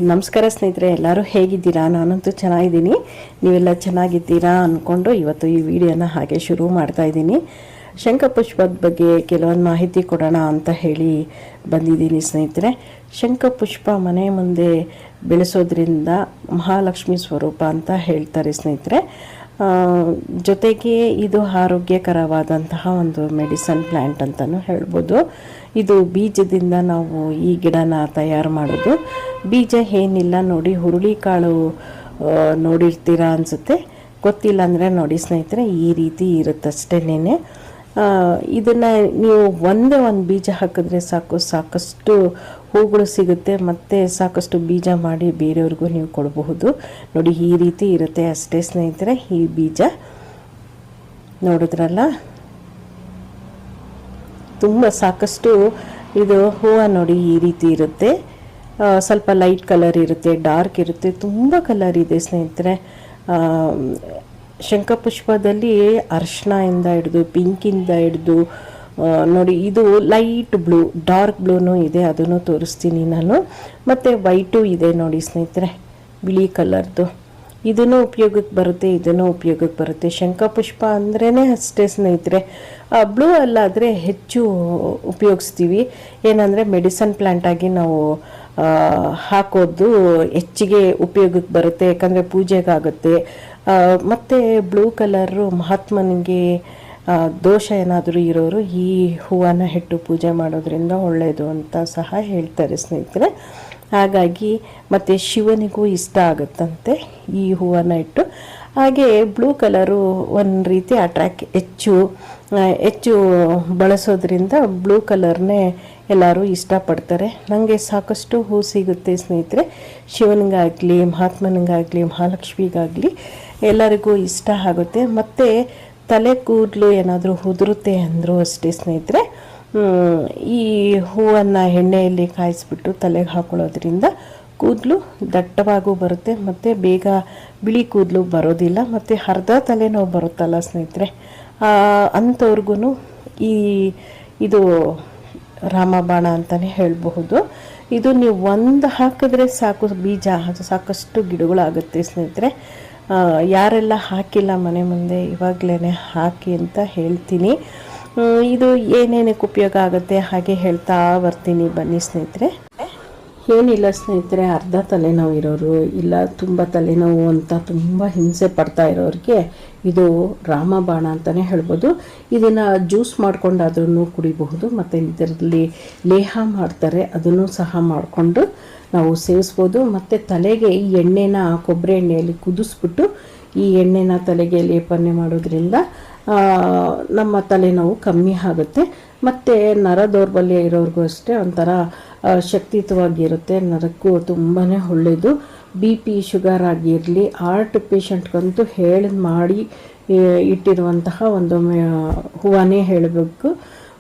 ನಮಸ್ಕಾರ ಸ್ನೇಹಿತರೆ, ಎಲ್ಲರೂ ಹೇಗಿದ್ದೀರಾ? ನಾನಂತೂ ಚೆನ್ನಾಗಿದ್ದೀನಿ. ನೀವೆಲ್ಲ ಚೆನ್ನಾಗಿದ್ದೀರಾ ಅಂದ್ಕೊಂಡು ಇವತ್ತು ಈ ವಿಡಿಯೋನ ಹಾಗೆ ಶುರು ಮಾಡ್ತಾ ಇದ್ದೀನಿ. ಶಂಖಪುಷ್ಪದ ಬಗ್ಗೆ ಕೆಲವೊಂದು ಮಾಹಿತಿ ಕೊಡೋಣ ಅಂತ ಹೇಳಿ ಬಂದಿದ್ದೀನಿ ಸ್ನೇಹಿತರೆ. ಶಂಖಪುಷ್ಪ ಮನೆ ಮುಂದೆ ಬೆಳೆಸೋದ್ರಿಂದ ಮಹಾಲಕ್ಷ್ಮಿ ಸ್ವರೂಪ ಅಂತ ಹೇಳ್ತಾರೆ ಸ್ನೇಹಿತರೆ. ಜೊತೆಗೆ ಇದು ಆರೋಗ್ಯಕರವಾದಂತಹ ಒಂದು ಮೆಡಿಸನ್ ಪ್ಲ್ಯಾಂಟ್ ಅಂತಲೂ ಹೇಳ್ಬೋದು. ಇದು ಬೀಜದಿಂದ ನಾವು ಈ ಗಿಡನ ತಯಾರು ಮಾಡೋದು. ಬೀಜ ಏನಿಲ್ಲ ನೋಡಿ, ಹುರುಳಿಕಾಳು ನೋಡಿರ್ತೀರಾ ಅನಿಸುತ್ತೆ, ಗೊತ್ತಿಲ್ಲ ಅಂದರೆ ನೋಡಿ ಸ್ನೇಹಿತರೆ, ಈ ರೀತಿ ಇರುತ್ತಷ್ಟೇನೆ. ಇದನ್ನು ನೀವು ಒಂದು ಬೀಜ ಹಾಕಿದ್ರೆ ಸಾಕಷ್ಟು ಹೂಗಳು ಸಿಗುತ್ತೆ, ಮತ್ತು ಸಾಕಷ್ಟು ಬೀಜ ಮಾಡಿ ಬೇರೆಯವ್ರಿಗೂ ನೀವು ಕೊಡಬಹುದು. ನೋಡಿ, ಈ ರೀತಿ ಇರುತ್ತೆ ಅಷ್ಟೇ ಸ್ನೇಹಿತರೆ. ಈ ಬೀಜ ನೋಡಿದ್ರಲ್ಲ, ತುಂಬ ಸಾಕಷ್ಟು ಇದು ಹೂವು ನೋಡಿ ಈ ರೀತಿ ಇರುತ್ತೆ. ಸ್ವಲ್ಪ ಲೈಟ್ ಕಲರ್ ಇರುತ್ತೆ, ಡಾರ್ಕ್ ಇರುತ್ತೆ, ತುಂಬ ಕಲರ್ ಇದೆ ಸ್ನೇಹಿತರೆ. ಶಂಖಪುಷ್ಪದಲ್ಲಿ ಅರ್ಶಿಣದಿಂದ ಹಿಡಿದು ಪಿಂಕಿಂದ ಹಿಡಿದು ನೋಡಿ, ಇದು ಲೈಟ್ ಬ್ಲೂ, ಡಾರ್ಕ್ ಬ್ಲೂನೂ ಇದೆ, ಅದನ್ನು ತೋರಿಸ್ತೀನಿ ನಾನು. ಮತ್ತು ವೈಟು ಇದೆ ನೋಡಿ ಸ್ನೇಹಿತರೆ, ಬಿಳಿ ಕಲರ್ದು. ಇದನ್ನು ಉಪಯೋಗಕ್ಕೆ ಬರುತ್ತೆ, ಇದನ್ನು ಉಪಯೋಗಕ್ಕೆ ಬರುತ್ತೆ. ಶಂಖಪುಷ್ಪ ಅಂದ್ರೇ ಅಷ್ಟೇ ಸ್ನೇಹಿತರೆ. ಬ್ಲೂ ಅಲ್ಲಾದರೆ ಹೆಚ್ಚು ಉಪಯೋಗಿಸ್ತೀವಿ. ಏನಂದರೆ ಮೆಡಿಸನ್ ಪ್ಲ್ಯಾಂಟಾಗಿ ನಾವು ಹಾಕೋದು ಹೆಚ್ಚಿಗೆ ಉಪಯೋಗಕ್ಕೆ ಬರುತ್ತೆ, ಯಾಕಂದರೆ ಪೂಜೆಗಾಗುತ್ತೆ. ಮತ್ತು ಬ್ಲೂ ಕಲರು ಮಹಾತ್ಮನಿಗೆ ದೋಷ ಏನಾದರೂ ಇರೋರು ಈ ಹೂವನ್ನು ಇಟ್ಟು ಪೂಜೆ ಮಾಡೋದ್ರಿಂದ ಒಳ್ಳೆಯದು ಅಂತ ಸಹ ಹೇಳ್ತಾರೆ ಸ್ನೇಹಿತರೆ. ಹಾಗಾಗಿ ಮತ್ತು ಶಿವನಿಗೂ ಇಷ್ಟ ಆಗುತ್ತಂತೆ ಈ ಹೂವನ್ನು ಇಟ್ಟು. ಹಾಗೆ ಬ್ಲೂ ಕಲರು ಒಂದು ರೀತಿ ಹೆಚ್ಚು ಬಳಸೋದ್ರಿಂದ ಬ್ಲೂ ಕಲರ್ನೇ ಎಲ್ಲರೂ ಇಷ್ಟಪಡ್ತಾರೆ. ನನಗೆ ಸಾಕಷ್ಟು ಹೂ ಸಿಗುತ್ತೆ ಸ್ನೇಹಿತರೆ. ಶಿವನಿಗಾಗಲಿ, ಮಹಾತ್ಮನಿಗಾಗಲಿ, ಮಹಾಲಕ್ಷ್ಮಿಗಾಗಲಿ ಎಲ್ಲರಿಗೂ ಇಷ್ಟ ಆಗುತ್ತೆ. ಮತ್ತು ತಲೆ ಕೂದಲು ಏನಾದರೂ ಉದುರುತ್ತೆ ಅಂದರೂ ಅಷ್ಟೇ ಸ್ನೇಹಿತರೆ, ಈ ಹೂವನ್ನು ಎಣ್ಣೆಯಲ್ಲಿ ಕಾಯಿಸ್ಬಿಟ್ಟು ತಲೆಗೆ ಹಾಕೊಳ್ಳೋದ್ರಿಂದ ಕೂದಲು ದಟ್ಟವಾಗೂ ಬರುತ್ತೆ, ಮತ್ತು ಬೇಗ ಬಿಳಿ ಕೂದಲು ಬರೋದಿಲ್ಲ. ಮತ್ತು ಅರ್ಧ ತಲೆನೋವು ಬರುತ್ತಲ್ಲ ಸ್ನೇಹಿತರೆ, ಅಂಥವ್ರಿಗೂ ಇದು ರಾಮಬಾಣ ಅಂತಲೇ ಹೇಳಬಹುದು. ಇದು ನೀವು ಒಂದು ಹಾಕಿದ್ರೆ ಸಾಕು, ಬೀಜ ಸಾಕಷ್ಟು ಗಿಡಗಳಾಗುತ್ತೆ ಸ್ನೇಹಿತರೆ. ಯಾರೆಲ್ಲ ಹಾಕಿಲ್ಲ ಮನೆ ಮುಂದೆ ಇವಾಗಲೇ ಹಾಕಿ ಅಂತ ಹೇಳ್ತೀನಿ. ಇದು ಏನೇನಕ್ಕೆ ಉಪಯೋಗ ಆಗುತ್ತೆ ಹಾಗೆ ಹೇಳ್ತಾ ಬರ್ತೀನಿ, ಬನ್ನಿ ಸ್ನೇಹಿತರೆ. ಏನಿಲ್ಲ ಸ್ನೇಹಿತರೆ, ಅರ್ಧ ತಲೆನೋವು ಇರೋರು, ಇಲ್ಲ ತುಂಬ ತಲೆನೋವು ಅಂತ ತುಂಬ ಹಿಂಸೆ ಪಡ್ತಾ ಇರೋರಿಗೆ ಇದು ರಾಮಬಾಣ ಅಂತಲೇ ಹೇಳ್ಬೋದು. ಇದನ್ನು ಜ್ಯೂಸ್ ಮಾಡ್ಕೊಂಡಾದ್ರೂ ಕುಡಿಬಹುದು, ಮತ್ತು ಇದರಲ್ಲಿ ಲೇಹ ಮಾಡ್ತಾರೆ, ಅದನ್ನು ಸಹ ಮಾಡಿಕೊಂಡು ನಾವು ಸೇವಿಸ್ಬೋದು. ಮತ್ತು ತಲೆಗೆ ಈ ಎಣ್ಣೆನ ಕೊಬ್ಬರಿ ಎಣ್ಣೆಯಲ್ಲಿ ಕುದಿಸ್ಬಿಟ್ಟು ಈ ಎಣ್ಣೆನ ತಲೆಗೆ ಲೇಪನೆ ಮಾಡೋದ್ರಿಂದ ನಮ್ಮ ತಲೆನೋವು ಕಮ್ಮಿ ಆಗುತ್ತೆ. ಮತ್ತು ನರ ದೌರ್ಬಲ್ಯ ಇರೋರಿಗೂ ಅಷ್ಟೇ ಒಂಥರ ಶಕ್ತಿಯುತವಾಗಿರುತ್ತೆ, ನರಕ್ಕೂ ತುಂಬಾ ಒಳ್ಳೆಯದು. BP ಶುಗರ್ ಆಗಿರಲಿ, ಹಾರ್ಟ್ ಪೇಷಂಟ್ಗಂತೂ ಮಾಡಿ ಇಟ್ಟಿರುವಂತಹ ಒಂದು ಹೂವನ್ನೇ ಹೇಳಬೇಕು.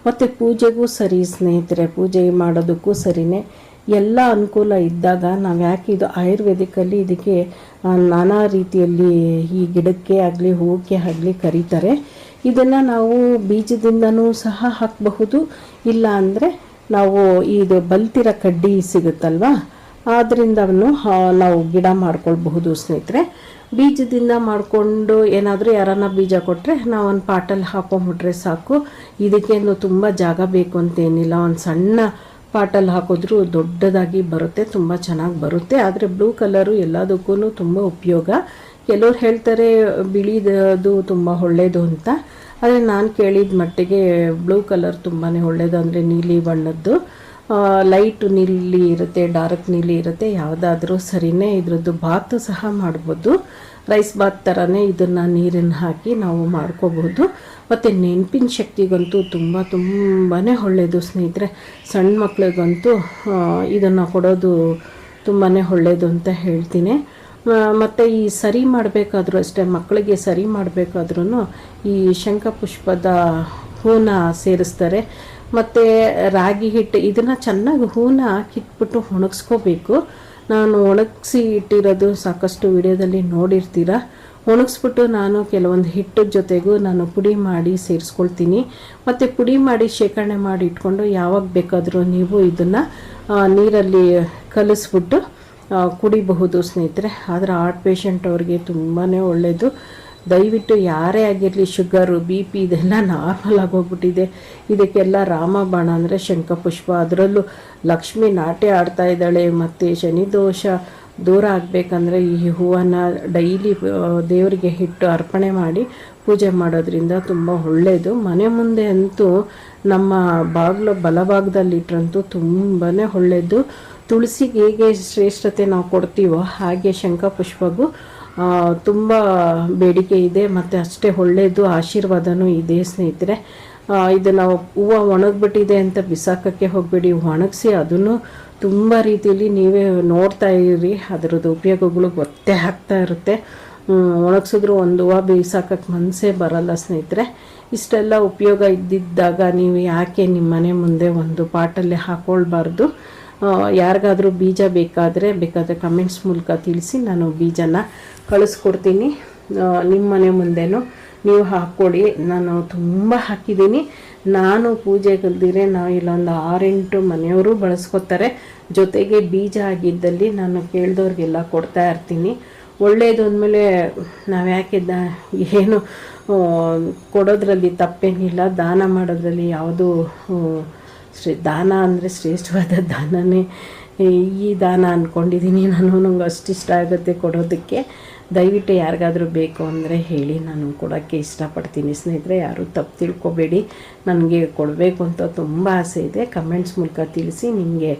ಮತ್ತು ಪೂಜೆಗೂ ಸರಿ ಸ್ನೇಹಿತರೆ, ಪೂಜೆ ಮಾಡೋದಕ್ಕೂ ಸರಿಯೇ. ಎಲ್ಲ ಅನುಕೂಲ ಇದ್ದಾಗ ನಾವು ಯಾಕೆ ಇದು ಆಯುರ್ವೇದಿಕಲ್ಲಿ ಇದಕ್ಕೆ ನಾನಾ ರೀತಿಯಲ್ಲಿ ಈ ಗಿಡಕ್ಕೆ ಆಗಲಿ ಹೂವಕ್ಕೆ ಆಗಲಿ ಕರೀತಾರೆ. ಇದನ್ನು ನಾವು ಬೀಜದಿಂದನೂ ಸಹ ಹಾಕಬಹುದು, ಇಲ್ಲ ಅಂದರೆ ನಾವು ಇದು ಬಲ್ತಿರ ಕಡ್ಡಿ ಸಿಗುತ್ತಲ್ವ, ಅದರಿಂದನೂ ನಾವು ಗಿಡ ಮಾಡ್ಕೊಳ್ಬಹುದು ಸ್ನೇಹಿತರೆ. ಬೀಜದಿಂದ ಮಾಡಿಕೊಂಡು ಏನಾದರೂ ಯಾರನ್ನ ಬೀಜ ಕೊಟ್ಟರೆ ನಾವು ಒಂದು ಪಾಟಲ್ಲಿ ಹಾಕೊಂಡ್ಬಿಟ್ರೆ ಸಾಕು. ಇದಕ್ಕೇನು ತುಂಬ ಜಾಗ ಬೇಕು ಅಂತೇನಿಲ್ಲ, ಒಂದು ಸಣ್ಣ ಪಾಟಲ್ಲಿ ಹಾಕಿದ್ರೂ ದೊಡ್ಡದಾಗಿ ಬರುತ್ತೆ, ತುಂಬ ಚೆನ್ನಾಗಿ ಬರುತ್ತೆ. ಆದರೆ ಬ್ಲೂ ಕಲರು ಎಲ್ಲದಕ್ಕೂ ತುಂಬ ಉಪಯೋಗ. ಕೆಲವ್ರು ಹೇಳ್ತಾರೆ ಬಿಳಿದು ತುಂಬ ಒಳ್ಳೆಯದು ಅಂತ, ಆದರೆ ನಾನು ಕೇಳಿದ ಮಟ್ಟಿಗೆ ಬ್ಲೂ ಕಲರ್ ತುಂಬಾ ಒಳ್ಳೆಯದು. ಅಂದರೆ ನೀಲಿ ಬಣ್ಣದ್ದು, ಲೈಟ್ ನೀಲಿ ಇರುತ್ತೆ, ಡಾರ್ಕ್ ನೀಲಿ ಇರುತ್ತೆ, ಯಾವುದಾದ್ರೂ ಸರಿಯೇ. ಇದ್ರದ್ದು ಬಾತು ಸಹ ಮಾಡ್ಬೋದು, ರೈಸ್ ಬಾತ್ ಥರನೇ ಇದನ್ನು ನೀರನ್ನು ಹಾಕಿ ನಾವು ಮಾಡ್ಕೋಬಹುದು. ಮತ್ತು ನೆನಪಿನ ಶಕ್ತಿಗಂತೂ ತುಂಬಾ ಒಳ್ಳೆಯದು ಸ್ನೇಹಿತರೆ. ಸಣ್ಣ ಮಕ್ಕಳಿಗಂತೂ ಇದನ್ನು ಕೊಡೋದು ತುಂಬಾ ಒಳ್ಳೆಯದು ಅಂತ ಹೇಳ್ತೀನಿ. ಮತ್ತು ಈ ಸರಿ ಮಾಡಬೇಕಾದ್ರೂ ಅಷ್ಟೇ, ಮಕ್ಕಳಿಗೆ ಸರಿ ಮಾಡಬೇಕಾದ್ರೂ ಈ ಶಂಖಪುಷ್ಪದ ಹೂನ ಸೇರಿಸ್ತಾರೆ. ಮತ್ತು ರಾಗಿ ಹಿಟ್ಟು, ಇದನ್ನು ಚೆನ್ನಾಗಿ ಹೂನ ಕಿತ್ಬಿಟ್ಟು ಒಣಗಿಸ್ಕೋಬೇಕು. ನಾನು ಒಣಗಿಸಿ ಇಟ್ಟಿರೋದು ಸಾಕಷ್ಟು ವಿಡಿಯೋದಲ್ಲಿ ನೋಡಿರ್ತೀರ. ಒಣಗಿಸ್ಬಿಟ್ಟು ನಾನು ಕೆಲವೊಂದು ಹಿಟ್ಟದ ಜೊತೆಗೂ ನಾನು ಪುಡಿ ಮಾಡಿ ಸೇರಿಸ್ಕೊಳ್ತೀನಿ. ಮತ್ತು ಪುಡಿ ಮಾಡಿ ಶೇಖರಣೆ ಮಾಡಿ ಇಟ್ಕೊಂಡು ಯಾವಾಗ ಬೇಕಾದರೂ ನೀವು ಇದನ್ನು ನೀರಲ್ಲಿ ಕಲಿಸ್ಬಿಟ್ಟು ಕುಡಿಬಹುದು ಸ್ನೇಹಿತರೆ. ಆದರೆ ಹಾರ್ಟ್ ಪೇಷಂಟ್ ಅವ್ರಿಗೆ ತುಂಬಾ ಒಳ್ಳೆಯದು. ದಯವಿಟ್ಟು ಯಾರೇ ಆಗಿರಲಿ, ಶುಗರು, ಬಿ ಪಿ ಇದೆಲ್ಲ ನಾರ್ಮಲ್ ಆಗೋಗ್ಬಿಟ್ಟಿದೆ. ಇದಕ್ಕೆಲ್ಲ ರಾಮಬಾಣ ಅಂದರೆ ಶಂಖಪುಷ್ಪ, ಅದರಲ್ಲೂ ಲಕ್ಷ್ಮಿ ನಾಟ್ಯ ಆಡ್ತಾ ಇದ್ದಾಳೆ. ಮತ್ತು ಶನಿ ದೋಷ ದೂರ ಆಗಬೇಕಂದ್ರೆ ಈ ಹೂವನ್ನು ಡೈಲಿ ದೇವರಿಗೆ ಇಟ್ಟು ಅರ್ಪಣೆ ಮಾಡಿ ಪೂಜೆ ಮಾಡೋದ್ರಿಂದ ತುಂಬ ಒಳ್ಳೆಯದು. ಮನೆ ಮುಂದೆ ಅಂತೂ ನಮ್ಮ ಬಾಗಿಲು ಬಲಭಾಗದಲ್ಲಿಟ್ರಂತೂ ತುಂಬಾ ಒಳ್ಳೆಯದು. ತುಳಸಿಗೆ ಹೇಗೆ ಶ್ರೇಷ್ಠತೆ ನಾವು ಕೊಡ್ತೀವೋ ಹಾಗೆ ಶಂಖಪುಷ್ಪಗೂ ತುಂಬ ಬೇಡಿಕೆ ಇದೆ ಮತ್ತು ಅಷ್ಟೇ ಒಳ್ಳೆಯದು, ಆಶೀರ್ವಾದನೂ ಇದೆ ಸ್ನೇಹಿತರೆ. ಇದು ನಾವು ಹೂವು ಒಣಗಿಬಿಟ್ಟಿದೆ ಅಂತ ಬಿಸಾಕೋಕ್ಕೆ ಹೋಗಬೇಡಿ, ಒಣಗಿಸಿ ಅದನ್ನು ತುಂಬ ರೀತಿಯಲ್ಲಿ ನೀವೇ ನೋಡ್ತಾ ಇರಿ. ಅದರದ್ದು ಉಪಯೋಗಗಳು ಗೊತ್ತೇ ಆಗ್ತಾ ಇರುತ್ತೆ. ಒಣಗಿಸಿದ್ರು ಒಂದು ಹೂವು ಬೇಯಿಸಾಕಕ್ಕೆ ಮನಸ್ಸೇ ಬರಲ್ಲ ಸ್ನೇಹಿತರೆ. ಇಷ್ಟೆಲ್ಲ ಉಪಯೋಗ ಇದ್ದಿದ್ದಾಗ ನೀವು ಯಾಕೆ ನಿಮ್ಮ ಮನೆ ಮುಂದೆ ಒಂದು ಪಾಟಲ್ಲೇ ಹಾಕ್ಕೊಳ್ಬಾರ್ದು? ಯಾರಿಗಾದರೂ ಬೀಜ ಬೇಕಾದರೆ ಕಮೆಂಟ್ಸ್ ಮೂಲಕ ತಿಳಿಸಿ, ನಾನು ಬೀಜನ ಕಳಿಸ್ಕೊಡ್ತೀನಿ. ನಿಮ್ಮ ಮನೆ ಮುಂದೆನೂ ನೀವು ಹಾಕ್ಕೊಡಿ. ನಾನು ತುಂಬ ಹಾಕಿದ್ದೀನಿ. ನಾನು ಪೂಜೆಗಲ್ದಿರೆ ನಾವು ಇಲ್ಲೊಂದು 6-8 ಮನೆಯವರು ಬಳಸ್ಕೊತಾರೆ. ಜೊತೆಗೆ ಬೀಜ ಆಗಿದ್ದಲ್ಲಿ ನಾನು ಕೇಳಿದವ್ರಿಗೆಲ್ಲ ಕೊಡ್ತಾ ಇರ್ತೀನಿ. ಒಳ್ಳೆಯದು ಅಂದಮೇಲೆ ನಾವು ಯಾಕೆ ಏನು ಕೊಡೋದ್ರಲ್ಲಿ ತಪ್ಪೇನಿಲ್ಲ. ದಾನ ಮಾಡೋದ್ರಲ್ಲಿ ಯಾವುದು ದಾನ ಅಂದರೆ ಶ್ರೇಷ್ಠವಾದ ದಾನನೇ ಈ ದಾನ ಅಂದ್ಕೊಂಡಿದ್ದೀನಿ ನಾನು. ನಂಗೆ ಅಷ್ಟು ಇಷ್ಟ ಆಗುತ್ತೆ ಕೊಡೋದಕ್ಕೆ. ದಯವಿಟ್ಟು ಯಾರಿಗಾದರೂ ಬೇಕು ಅಂದರೆ ಹೇಳಿ, ನಾನು ಕೊಡೋಕ್ಕೆ ಇಷ್ಟಪಡ್ತೀನಿ ಸ್ನೇಹಿತರೆ. ಯಾರೂ ತಪ್ಪು ತಿಳ್ಕೊಬೇಡಿ. ನನಗೆ ಕೊಡಬೇಕು ಅಂತ ತುಂಬ ಆಸೆ ಇದೆ. ಕಮೆಂಟ್ಸ್ ಮೂಲಕ ತಿಳಿಸಿ. ನಿಮಗೆ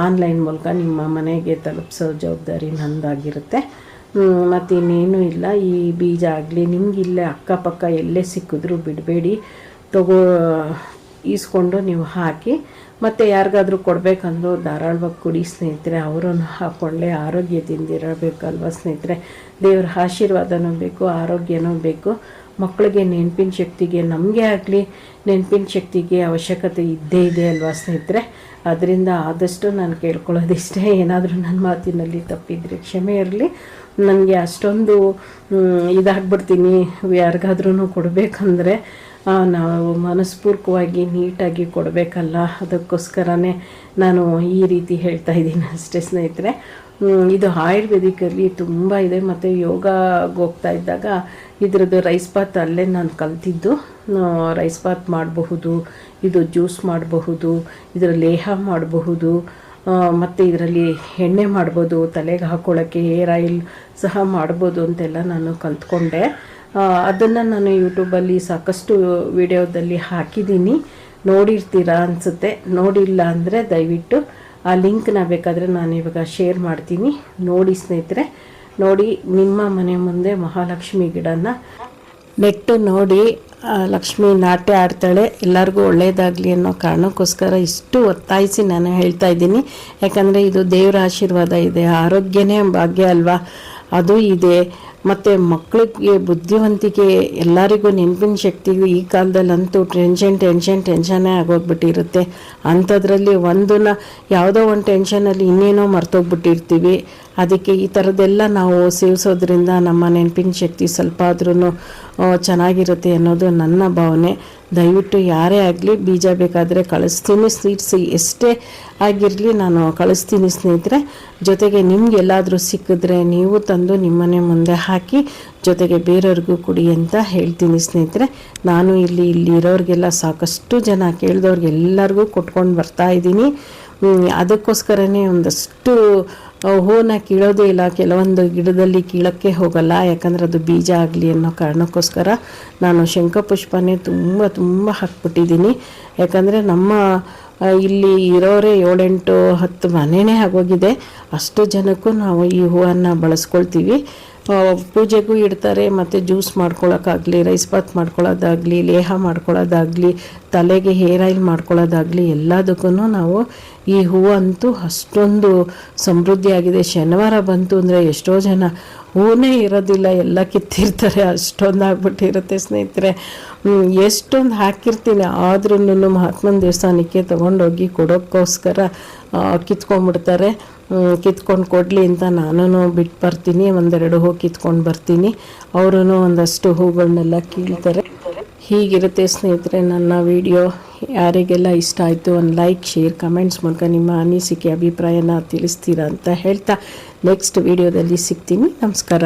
ಆನ್ಲೈನ್ ಮೂಲಕ ನಿಮ್ಮ ಮನೆಗೆ ತಲುಪಿಸೋ ಜವಾಬ್ದಾರಿ ನಂದಾಗಿರುತ್ತೆ. ಮತ್ತು ಇನ್ನೇನೂ ಇಲ್ಲ. ಈ ಬೀಜ ಆಗಲಿ ನಿಮಗಿಲ್ಲೇ ಅಕ್ಕಪಕ್ಕ ಎಲ್ಲೇ ಸಿಕ್ಕಿದ್ರೂ ಬಿಡಬೇಡಿ, ಈಸ್ಕೊಂಡು ನೀವು ಹಾಕಿ. ಮತ್ತು ಯಾರಿಗಾದ್ರೂ ಕೊಡಬೇಕಂದ್ರೂ ಧಾರಾಳವಾಗಿ ಕೊಡಿ ಸ್ನೇಹಿತರೆ. ಅವರೂ ಹಾಕ್ಕೊಳ್ಳೆ ಆರೋಗ್ಯದಿಂದಿರಬೇಕಲ್ವ ಸ್ನೇಹಿತರೆ. ದೇವರ ಆಶೀರ್ವಾದನೂ ಬೇಕು, ಆರೋಗ್ಯನೂ ಬೇಕು. ಮಕ್ಕಳಿಗೆ ನೆನಪಿನ ಶಕ್ತಿಗೆ, ನಮಗೆ ಆಗಲಿ ನೆನಪಿನ ಶಕ್ತಿಗೆ ಅವಶ್ಯಕತೆ ಇದ್ದೇ ಇದೆ ಅಲ್ವಾ ಸ್ನೇಹಿತರೆ. ಅದರಿಂದ ಆದಷ್ಟು ನಾನು ಕೇಳ್ಕೊಳ್ಳೋದಿಷ್ಟೇ. ಏನಾದರೂ ನನ್ನ ಮಾತಿನಲ್ಲಿ ತಪ್ಪಿದರೆ ಕ್ಷಮೆ ಇರಲಿ. ನನಗೆ ಅಷ್ಟೊಂದು ಇದಾಗ್ಬಿಡ್ತೀನಿ ಯಾರಿಗಾದ್ರೂ ಕೊಡಬೇಕಂದ್ರೆ. ನಾವು ಮನಸ್ಪೂರ್ವಕವಾಗಿ ನೀಟಾಗಿ ಕೊಡಬೇಕಲ್ಲ, ಅದಕ್ಕೋಸ್ಕರನೇ ನಾನು ಈ ರೀತಿ ಹೇಳ್ತಾ ಇದ್ದೀನಿ ಅಷ್ಟೇ ಸ್ನೇಹಿತರೆ. ಇದು ಆಯುರ್ವೇದಿಕಲ್ಲಿ ತುಂಬ ಇದೆ. ಮತ್ತು ಯೋಗಕ್ಕೆ ಹೋಗ್ತಾ ಇದ್ದಾಗ ಇದ್ರದ್ದು ರೈಸ್ ಬಾತ್ ಅಲ್ಲೇ ನಾನು ಕಲ್ತಿದ್ದು. ರೈಸ್ ಬಾತ್ ಮಾಡಬಹುದು, ಇದು ಜ್ಯೂಸ್ ಮಾಡಬಹುದು, ಇದರ ಲೇಹ ಮಾಡಬಹುದು, ಮತ್ತು ಇದರಲ್ಲಿ ಎಣ್ಣೆ ಮಾಡ್ಬೋದು, ತಲೆಗೆ ಹಾಕ್ಕೊಳ್ಳೋಕ್ಕೆ ಹೇರ್ ಆಯಿಲ್ ಸಹ ಮಾಡ್ಬೋದು ಅಂತೆಲ್ಲ ನಾನು ಕಲ್ತ್ಕೊಂಡೆ. ಅದನ್ನು ನಾನು ಯೂಟ್ಯೂಬಲ್ಲಿ ಸಾಕಷ್ಟು ವಿಡಿಯೋದಲ್ಲಿ ಹಾಕಿದ್ದೀನಿ, ನೋಡಿರ್ತೀರಾ ಅನಿಸುತ್ತೆ. ನೋಡಿಲ್ಲ ಅಂದರೆ ದಯವಿಟ್ಟು ಆ ಲಿಂಕ್ನ ಬೇಕಾದರೆ ನಾನು ಇವಾಗ ಶೇರ್ ಮಾಡ್ತೀನಿ, ನೋಡಿ ಸ್ನೇಹಿತರೆ. ನೋಡಿ, ನಿಮ್ಮ ಮನೆ ಮುಂದೆ ಮಹಾಲಕ್ಷ್ಮಿ ಗಿಡನ ನೆಟ್ಟು ನೋಡಿ. ಲಕ್ಷ್ಮಿ ನಾಟ್ಯ ಆಡ್ತಾಳೆ, ಎಲ್ಲರಿಗೂ ಒಳ್ಳೆಯದಾಗಲಿ ಅನ್ನೋ ಕಾರಣಕ್ಕೋಸ್ಕರ ಇಷ್ಟು ಒತ್ತಾಯಿಸಿ ನಾನು ಹೇಳ್ತಾ ಇದ್ದೀನಿ. ಯಾಕಂದರೆ ಇದು ದೇವರ ಆಶೀರ್ವಾದ ಇದೆ, ಆರೋಗ್ಯನೇ ಭಾಗ್ಯ ಅಲ್ವಾ, ಅದು ಇದೆ. ಮತ್ತು ಮಕ್ಕಳಿಗೆ ಬುದ್ಧಿವಂತಿಕೆ, ಎಲ್ಲರಿಗೂ ನೆನಪಿನ ಶಕ್ತಿಗೂ ಈ ಕಾಲದಲ್ಲಂತೂ ಟೆನ್ಷನ್ನೇ ಆಗೋಗ್ಬಿಟ್ಟಿರುತ್ತೆ. ಅಂಥದ್ರಲ್ಲಿ ಯಾವುದೋ ಒಂದು ಟೆನ್ಷನಲ್ಲಿ ಇನ್ನೇನೋ ಮರ್ತೋಗ್ಬಿಟ್ಟಿರ್ತೀವಿ. ಅದಕ್ಕೆ ಈ ಥರದ್ದೆಲ್ಲ ನಾವು ಸೇವಿಸೋದ್ರಿಂದ ನಮ್ಮ ನೆನಪಿನ ಶಕ್ತಿ ಸ್ವಲ್ಪ ಆದ್ರೂ ಚೆನ್ನಾಗಿರುತ್ತೆ ಅನ್ನೋದು ನನ್ನ ಭಾವನೆ. ದಯವಿಟ್ಟು ಯಾರೇ ಆಗಲಿ ಬೀಜ ಬೇಕಾದರೆ ಕಳಿಸ್ತೀನಿ. ಸ್ವೀಟ್ಸ್ ಎಷ್ಟೇ ಆಗಿರಲಿ ನಾನು ಕಳಿಸ್ತೀನಿ ಸ್ನೇಹಿತರೆ. ಜೊತೆಗೆ ನಿಮಗೆಲ್ಲಾದರೂ ಸಿಕ್ಕಿದ್ರೆ ನೀವು ತಂದು ನಿಮ್ಮನೆ ಮುಂದೆ ಹಾಕಿ ಜೊತೆಗೆ ಬೇರೆಯವ್ರಿಗೂ ಕೊಡಿ ಅಂತ ಹೇಳ್ತೀನಿ ಸ್ನೇಹಿತರೆ. ನಾನು ಇರೋರಿಗೆಲ್ಲ ಸಾಕಷ್ಟು ಜನ ಕೇಳಿದವ್ರಿಗೆಲ್ಲರಿಗೂ ಕೊಟ್ಕೊಂಡು ಬರ್ತಾಯಿದ್ದೀನಿ. ಅದಕ್ಕೋಸ್ಕರನೇ ಒಂದಷ್ಟು ಹೂವನ್ನ ಕೀಳೋದೇ ಇಲ್ಲ, ಕೆಲವೊಂದು ಗಿಡದಲ್ಲಿ ಕೀಳೋಕ್ಕೆ ಹೋಗಲ್ಲ, ಯಾಕಂದರೆ ಅದು ಬೀಜ ಆಗಲಿ ಅನ್ನೋ ಕಾರಣಕ್ಕೋಸ್ಕರ ನಾನು ಶಂಖಪುಷ್ಪನೇ ತುಂಬ ಹಾಕ್ಬಿಟ್ಟಿದ್ದೀನಿ. ಯಾಕಂದರೆ ನಮ್ಮ ಇಲ್ಲಿ ಇರೋರೇ 7-8-10 ಮನೆಯೇ ಆಗೋಗಿದೆ. ಅಷ್ಟು ಜನಕ್ಕೂ ನಾವು ಈ ಹೂವನ್ನು ಬಳಸ್ಕೊಳ್ತೀವಿ. ಪೂಜೆಗೂ ಇಡ್ತಾರೆ, ಮತ್ತು ಜ್ಯೂಸ್ ಮಾಡ್ಕೊಳ್ಳೋಕ್ಕಾಗಲಿ, ರೈಸ್ ಬಾತ್ ಮಾಡ್ಕೊಳ್ಳೋದಾಗಲಿ, ಲೇಹ ಮಾಡ್ಕೊಳ್ಳೋದಾಗಲಿ, ತಲೆಗೆ ಹೇರ್ ಆಯಿಲ್ ಮಾಡ್ಕೊಳ್ಳೋದಾಗಲಿ, ಎಲ್ಲದಕ್ಕೂ ನಾವು ಈ ಹೂವಂತೂ ಅಷ್ಟೊಂದು ಸಮೃದ್ಧಿಯಾಗಿದೆ. ಶನಿವಾರ ಬಂತು ಅಂದರೆ ಎಷ್ಟೋ ಜನ ಹೂವೇ ಇರೋದಿಲ್ಲ, ಎಲ್ಲ ಕಿತ್ತಿರ್ತಾರೆ, ಅಷ್ಟೊಂದು ಆಗ್ಬಿಟ್ಟಿರುತ್ತೆ ಸ್ನೇಹಿತರೆ. ಎಷ್ಟೊಂದು ಹಾಕಿರ್ತೀನಿ, ಆದ್ರೂ ಮಹಾತ್ಮನ ದೇವಸ್ಥಾನಕ್ಕೆ ತೊಗೊಂಡೋಗಿ ಕೊಡೋಕ್ಕೋಸ್ಕರ ಕಿತ್ಕೊಂಡ್ಬಿಡ್ತಾರೆ. ಕಿತ್ಕೊಂಡು ಕೊಡಲಿ ಅಂತ ನಾನು ಬಿಟ್ಟು ಬರ್ತೀನಿ, 1-2 ಹೂ ಕಿತ್ಕೊಂಡು ಬರ್ತೀನಿ. ಅವರು ಒಂದಷ್ಟು ಹೂಗಳನ್ನೆಲ್ಲ ಕೀಳ್ತಾರೆ. ಹೀಗಿರುತ್ತೆ ಸ್ನೇಹಿತರೆ ನನ್ನ ವಿಡಿಯೋ. ಯಾರಿಗೆಲ್ಲ ಇಷ್ಟ ಆಯಿತು ಒಂದು ಲೈಕ್, ಶೇರ್, ಕಮೆಂಟ್ಸ್ ಮೂಲಕ ನಿಮ್ಮ ಅನಿಸಿಕೆ ಅಭಿಪ್ರಾಯನ ತಿಳಿಸ್ತೀರಾ ಅಂತ ಹೇಳ್ತಾ ನೆಕ್ಸ್ಟ್ ವಿಡಿಯೋದಲ್ಲಿ ಸಿಗ್ತೀನಿ. ನಮಸ್ಕಾರ.